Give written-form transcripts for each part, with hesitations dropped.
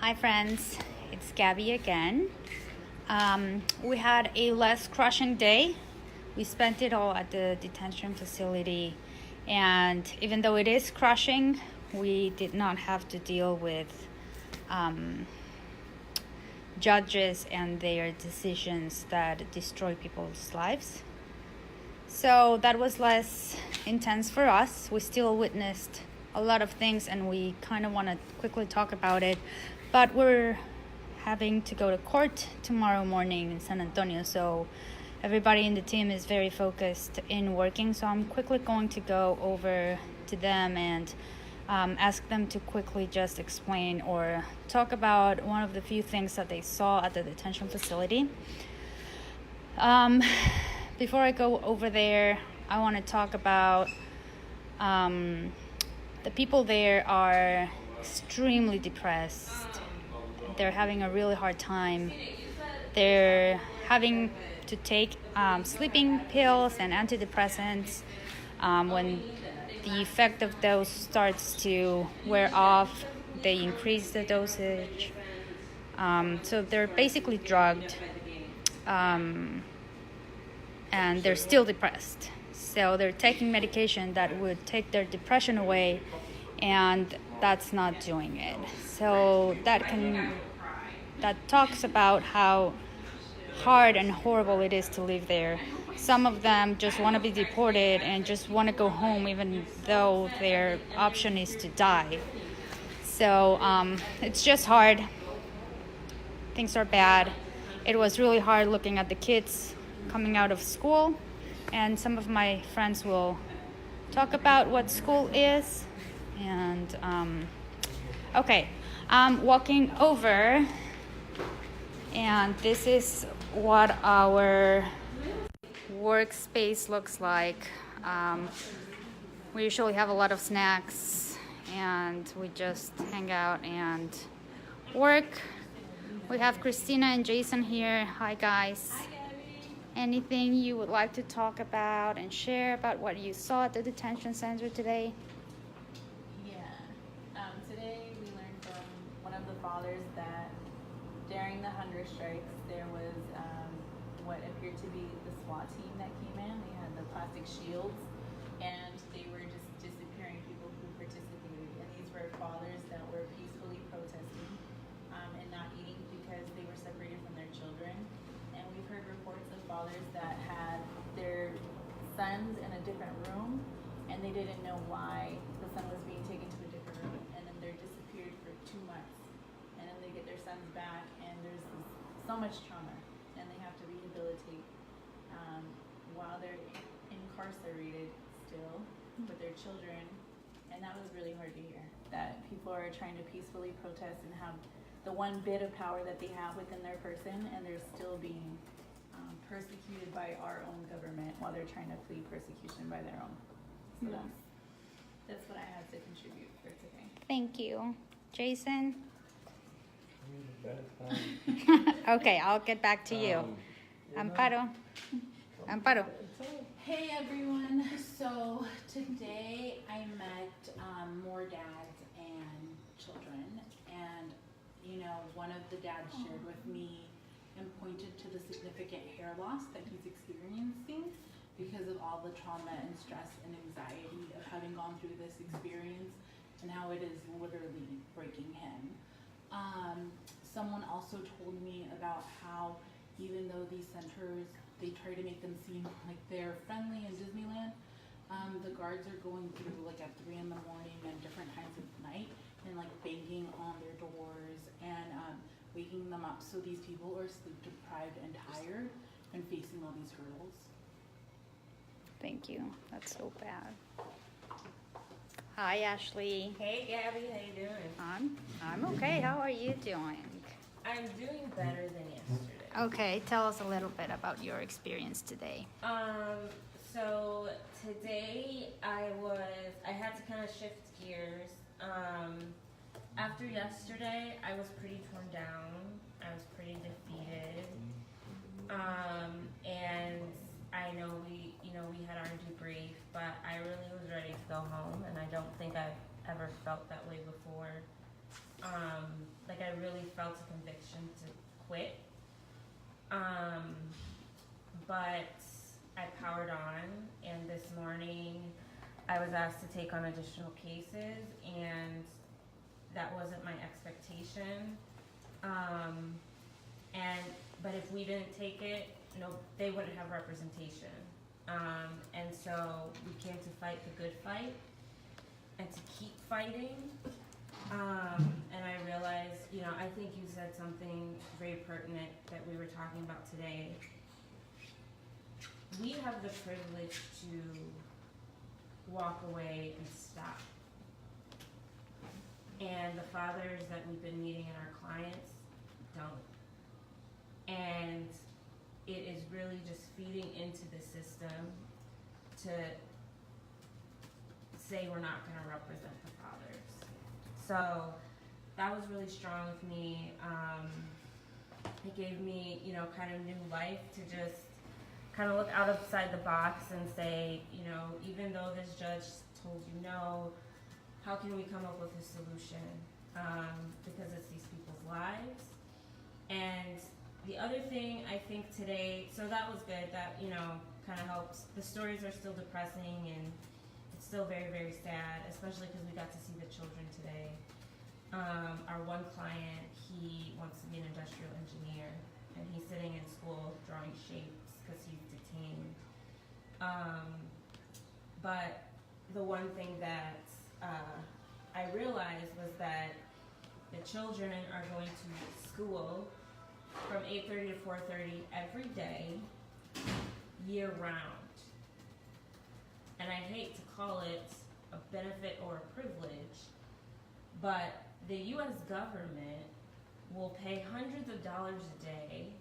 Hi friends, it's Gabby again. We had a less crushing day. We spent it all at the detention facility, and even though it is crushing, we did not have to deal with judges and their decisions that destroy people's lives. So that was less intense for us. We still witnessed a lot of things and we kind of want to quickly talk about it, but we're having to go to court tomorrow morning in San Antonio, so everybody in the team is very focused in working. So I'm quickly going to go over to them and ask them to quickly just explain or talk about one of the few things that they saw at the detention facility. Before I go over there, I want to talk about the people there are extremely depressed. They're having a really hard time. They're having to take sleeping pills and antidepressants. When the effect of those starts to wear off, they increase the dosage. So they're basically drugged. And they're still depressed. So they're taking medication that would take their depression away, and that's not doing it. So that talks about how hard and horrible it is to live there. Some of them just want to be deported and just want to go home, even though their option is to die. So it's just hard. Things are bad. It was really hard looking at the kids coming out of school, and some of my friends will talk about what school is. And okay, I'm walking over, and this is what our workspace looks like. We usually have a lot of snacks and we just hang out and work. We have Christina and Jason here. Hi guys. Anything you would like to talk about and share about what you saw at the detention center today? Today we learned from one of the fathers that during the hunger strikes there was what appeared to be the SWAT team that came in. They had the plastic shields and they were just disappearing people who participated. And these were fathers that were peacefully protesting and not eating because they were separated from their children. And we've heard reports of fathers that had their sons in a different room and they didn't know why the son was being taken to a different room, and then they're disappeared for 2 months, and then they get their sons back and there's so much trauma and they have to rehabilitate while they're incarcerated still with their children. And that was really hard to hear, that people are trying to peacefully protest and have the one bit of power that they have within their person, and they're still being persecuted by our own government while they're trying to flee persecution by their own. So that's what I had to contribute for today. Thank you. Jason? Okay, I'll get back to you. Amparo. Hey everyone. So today I met more dads and children, and one of the dads shared with me and pointed to the significant hair loss that he's experiencing because of all the trauma and stress and anxiety of having gone through this experience, and how it is literally breaking him. Someone also told me about how even though these centers, they try to make them seem like they're friendly in Disneyland, the guards are going through like at 3 in the morning and different times of night and like banging on their doors and waking them up, so these people are sleep deprived and tired and facing all these hurdles. Thank you. That's so bad. Hi, Ashley. Hey, Gabby, how you doing? I'm okay. How are you doing? I'm doing better than yesterday. Okay, tell us a little bit about your experience today. So today I had to kind of shift gears. After yesterday, I was pretty torn down. I was pretty defeated. And I know we had our debrief, but I really was ready to go home, and I don't think I've ever felt that way before. Like I really felt a conviction to quit. But I powered on, and this morning I was asked to take on additional cases, and that wasn't my expectation. But if we didn't take it, no, they wouldn't have representation. And so we came to fight the good fight and to keep fighting. And I realized, I think you said something very pertinent that we were talking about today. We have the privilege to walk away and stop. And the fathers that we've been meeting and our clients don't. And it is really just feeding into the system to say we're not going to represent the fathers. So that was really strong with me. It gave me, kind of new life to just kind of look outside the box and say, even though this judge told you no, how can we come up with a solution? Because it's these people's lives. And the other thing I think today, so that was good, that, kind of helps. The stories are still depressing and it's still very, very sad, especially because we got to see the children today. Our one client, he wants to be an industrial engineer, and he's sitting in school drawing shapes because he's detained. But the one thing that I realized was that the children are going to school from 8:30 to 4:30 every day, year round. And I hate to call it a benefit or a privilege, but the U.S. government will pay hundreds of dollars a day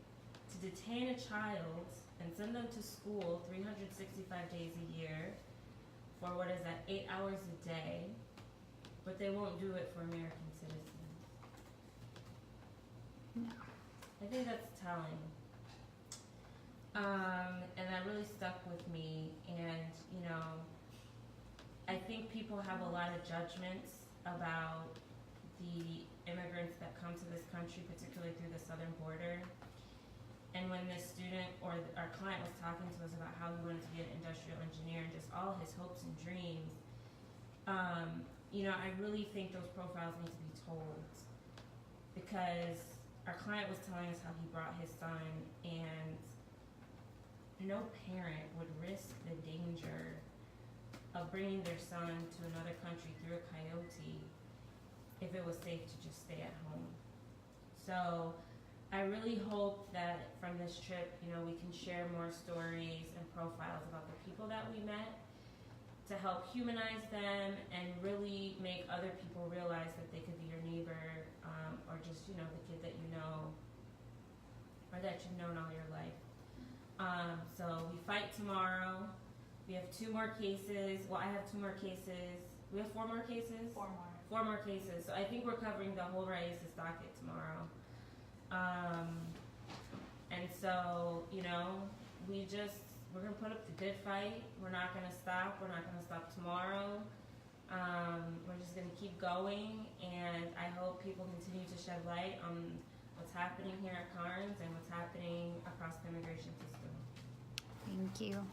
to detain a child and send them to school 365 days a year for 8 hours a day, but they won't do it for American citizens. No. I think that's telling. And that really stuck with me, and I think people have a lot of judgments about the immigrants that come to this country, particularly through the southern border. And when this student or our client was talking to us about how he wanted to be an industrial engineer and just all his hopes and dreams, I really think those profiles need to be told, because our client was telling us how he brought his son, and no parent would risk the danger of bringing their son to another country through a coyote if it was safe to just stay at home. So I really hope that from this trip, we can share more stories and profiles about the people that we met to help humanize them and really make other people realize that they could be your neighbor, or just, the kid that you know, or that you've known all your life. So we fight tomorrow. We have 2 more cases. Well, I have 2 more cases. We have 4 more cases? 4 more. 4 more cases. So I think we're covering the whole Raices docket tomorrow. And so, we're going to put up the good fight. We're not going to stop. We're not going to stop tomorrow. We're just going to keep going, and I hope people continue to shed light on what's happening here at Karnes and what's happening across the immigration system. Thank you.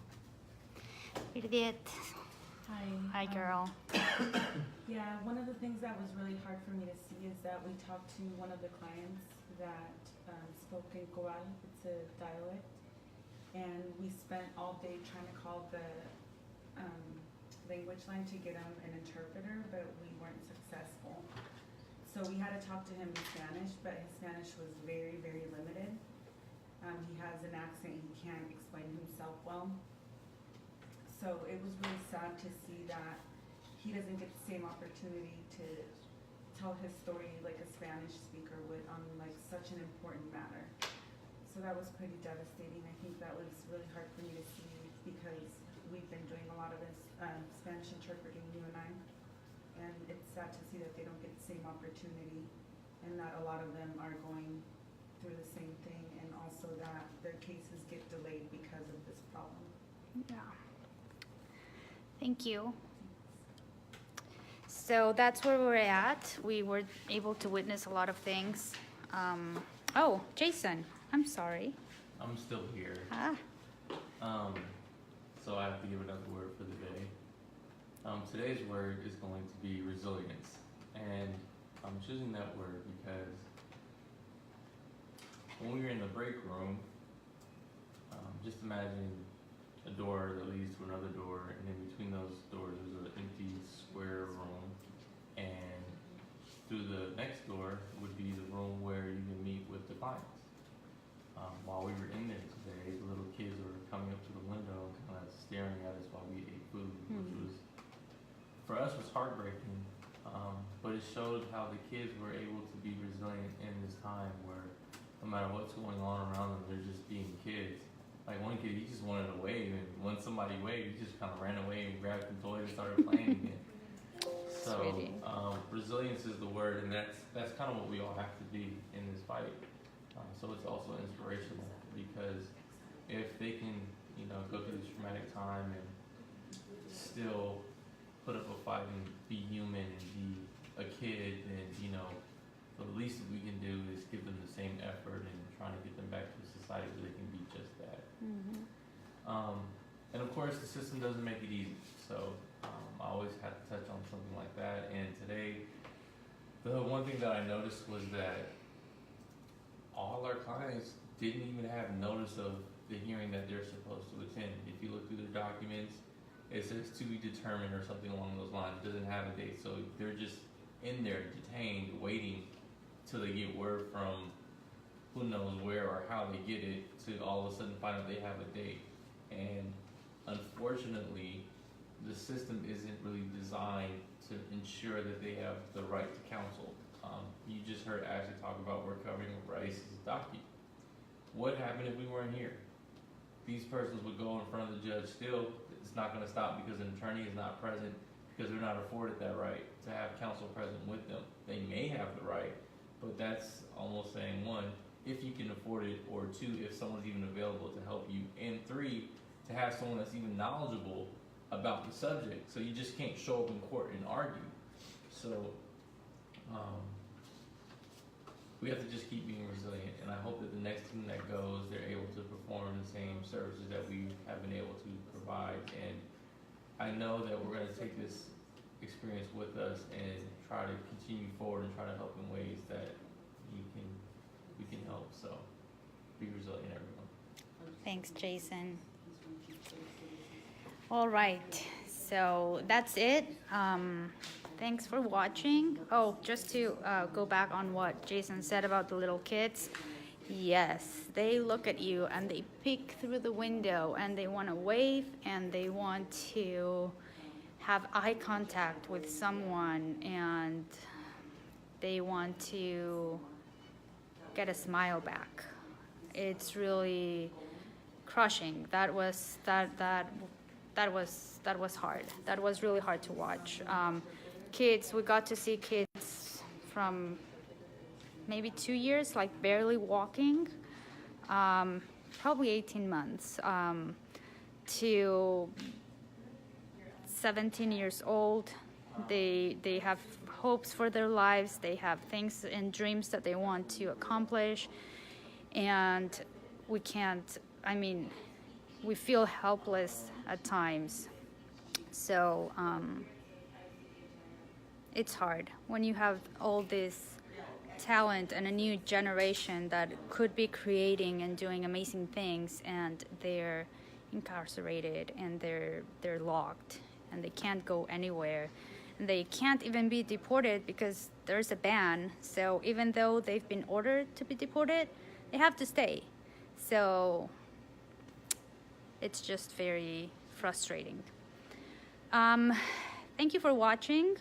Birgit. Hi. Hi, girl. Yeah, one of the things that was really hard for me to see is that we talked to one of the clients that spoke in Coral, it's a dialect, and we spent all day trying to call the language line to get him an interpreter, but we weren't successful. So we had to talk to him in Spanish, but his Spanish was very, very limited. He has an accent, he can't explain himself well. So it was really sad to see that he doesn't get the same opportunity to tell his story like a Spanish speaker would on like such an important matter. So that was pretty devastating. I think that was really hard for me to see, because we've been doing a lot of this Spanish interpreting, you and I, and it's sad to see that they don't get the same opportunity, and that a lot of them are going through the same thing, and also that their cases get delayed because of this problem. Yeah. Thank you. So that's where we're at. We were able to witness a lot of things. Oh, Jason, I'm sorry. I'm still here. Ah, So I have to give another word for the day. Today's word is going to be resilience. And I'm choosing that word because when we were in the break room, just imagine a door that leads to another door, and in between those doors there's an empty square room, and through the next door would be the room where you can meet with the clients. While we were in there today, the little kids were coming up to the window and kind of staring at us while we ate food, which was, for us, was heartbreaking. But it showed how the kids were able to be resilient in this time where no matter what's going on around them, they're just being kids. Like one kid, he just wanted to wave, and when somebody waved, he just kind of ran away and grabbed the toy and started playing again. So resilience is the word, and that's kind of what we all have to be in this fight. So it's also inspirational because if they can, go through this traumatic time and still put up a fight and be human and be a kid, then the least that we can do is give them the same effort and trying to get them back to a society where they can be just that. And of course, the system doesn't make it easy. So I always have to touch on something like that. And today, the one thing that I noticed was that all our clients didn't even have notice of the hearing that they're supposed to attend. If you look through their documents, it says to be determined or something along those lines. It doesn't have a date. So they're just in there detained, waiting till they get word from who knows where or how they get it to all of a sudden find out they have a date. And unfortunately, the system isn't really designed to ensure that they have the right to counsel. You just heard Ashley talk about recovering Rice's docket. What happened if we weren't here? These persons would go in front of the judge still. It's not going to stop because an attorney is not present because they're not afforded that right to have counsel present with them. They may have the right, but that's almost saying one, if you can afford it, or two, if someone's even available to help you, and three, to have someone that's even knowledgeable about the subject. So you just can't show up in court and argue. So we have to just keep being resilient, and I hope that the next team that goes, they're able to perform the same services that we have been able to provide. And I know that we're going to take this experience with us and try to continue forward and try to help in ways that we can help. So be resilient, everyone. thanks, Jason. All right, so that's it. Thanks for watching. Oh, just to go back on what Jason said about the little kids. Yes, they look at you and they peek through the window and they want to wave and they want to have eye contact with someone and they want to get a smile back. It's really crushing. That was hard. That was really hard to watch. Kids, we got to see kids from maybe 2 years, like barely walking, probably 18 months, to 17 years old. They have hopes for their lives. They have things and dreams that they want to accomplish. And we can't, we feel helpless at times. So it's hard when you have all this talent and a new generation that could be creating and doing amazing things, and they're incarcerated and they're locked and they can't go anywhere. And they can't even be deported because there's a ban. So even though they've been ordered to be deported, they have to stay. So it's just very frustrating. Thank you for watching.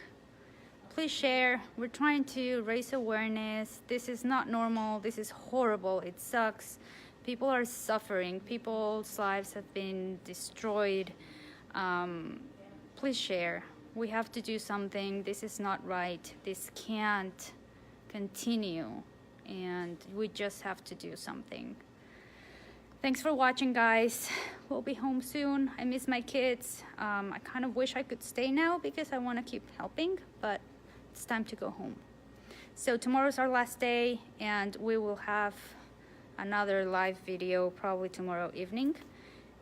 Please share. We're trying to raise awareness. This is not normal. This is horrible. It sucks. People are suffering. People's lives have been destroyed. Please share. We have to do something. This is not right. This can't continue. And we just have to do something. Thanks for watching, guys. We'll be home soon. I miss my kids. I kind of wish I could stay now because I want to keep helping, but it's time to go home. So tomorrow's our last day, and we will have another live video probably tomorrow evening.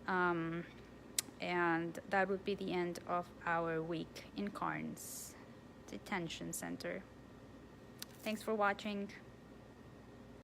And that would be the end of our week in Karnes Detention Center. Thanks for watching.